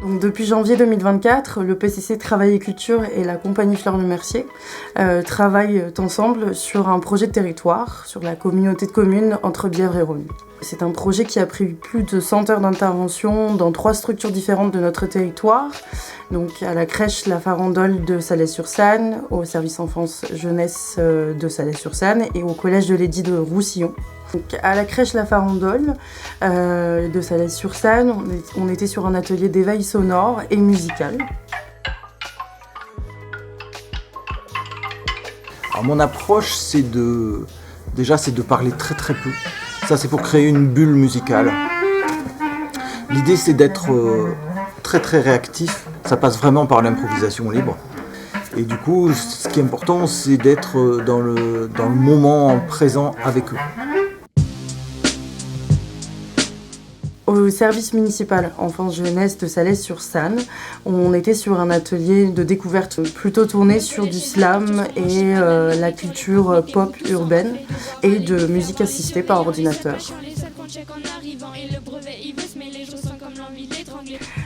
Donc, depuis janvier 2024, le PCC Travail et Culture et la compagnie Fleur Le Mercier travaillent ensemble sur un projet de territoire, sur la communauté de communes entre Bièvre et Rhône. C'est un projet qui a pris plus de 100 heures d'intervention dans 3 structures différentes de notre territoire. Donc à la crèche La Farandole de Salais-sur-Sanne, au service enfance-jeunesse de Salais-sur-Sanne et au collège de l'Édit de Roussillon. Donc, à la crèche La Farandole de Salais-sur-Sanne, on était sur un atelier d'éveil sonore et musical. Alors, mon approche, c'est de parler très très peu. Ça, c'est pour créer une bulle musicale. L'idée, c'est d'être très très réactif. Ça passe vraiment par l'improvisation libre. Et du coup, ce qui est important, c'est d'être dans le moment présent avec eux. Au service municipal enfance-jeunesse de Salais-sur-Sanne, on était sur un atelier de découverte plutôt tourné sur du slam et la culture pop urbaine et de musique assistée par ordinateur.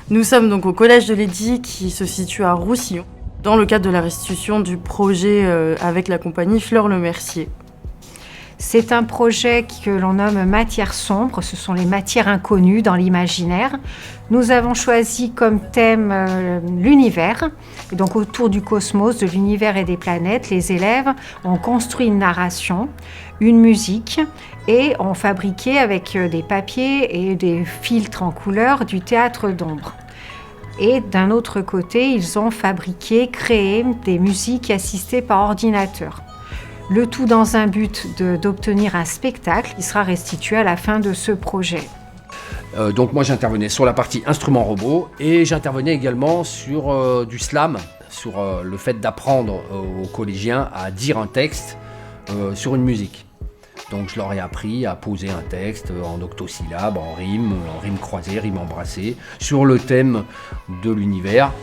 Nous sommes donc au collège de l'Édit qui se situe à Roussillon, dans le cadre de la restitution du projet avec la compagnie Fleur Le Mercier. C'est un projet que l'on nomme matière sombre, ce sont les matières inconnues dans l'imaginaire. Nous avons choisi comme thème l'univers, et donc autour du cosmos, de l'univers et des planètes, les élèves ont construit une narration, une musique et ont fabriqué avec des papiers et des filtres en couleur du théâtre d'ombre. Et d'un autre côté, ils ont fabriqué, créé des musiques assistées par ordinateur. Le tout dans un but d'obtenir un spectacle qui sera restitué à la fin de ce projet. Donc moi j'intervenais sur la partie instruments robots et j'intervenais également sur du slam, sur le fait d'apprendre aux collégiens à dire un texte sur une musique. Donc je leur ai appris à poser un texte en octosyllabes, en rime croisée, rime embrassée, sur le thème de l'univers.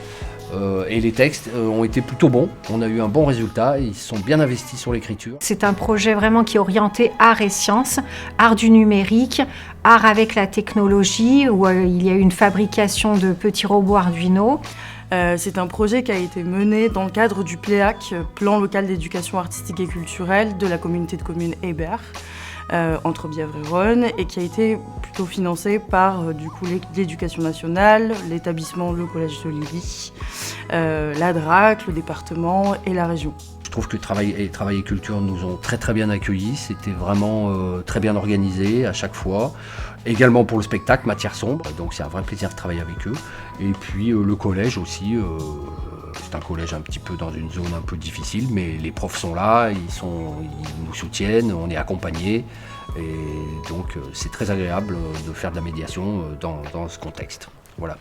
Et les textes ont été plutôt bons, on a eu un bon résultat, ils sont bien investis sur l'écriture. C'est un projet vraiment qui est orienté art et sciences, art du numérique, art avec la technologie, où il y a eu une fabrication de petits robots Arduino. C'est un projet qui a été mené dans le cadre du PLEAC, Plan local d'éducation artistique et culturelle de la communauté de communes Hébert, entre Bièvre et Rhône, et qui a été plutôt financé par l'éducation nationale, l'établissement Le Collège de l'Édit, la DRAC, le département et la région. Je trouve que Travail et Culture nous ont très très bien accueillis, c'était vraiment très bien organisé à chaque fois. Également pour le spectacle Matière sombre, donc c'est un vrai plaisir de travailler avec eux. Et puis le collège aussi, c'est un collège un petit peu dans une zone un peu difficile, mais les profs sont là, ils nous soutiennent, on est accompagnés. Et donc c'est très agréable de faire de la médiation dans ce contexte. Voilà.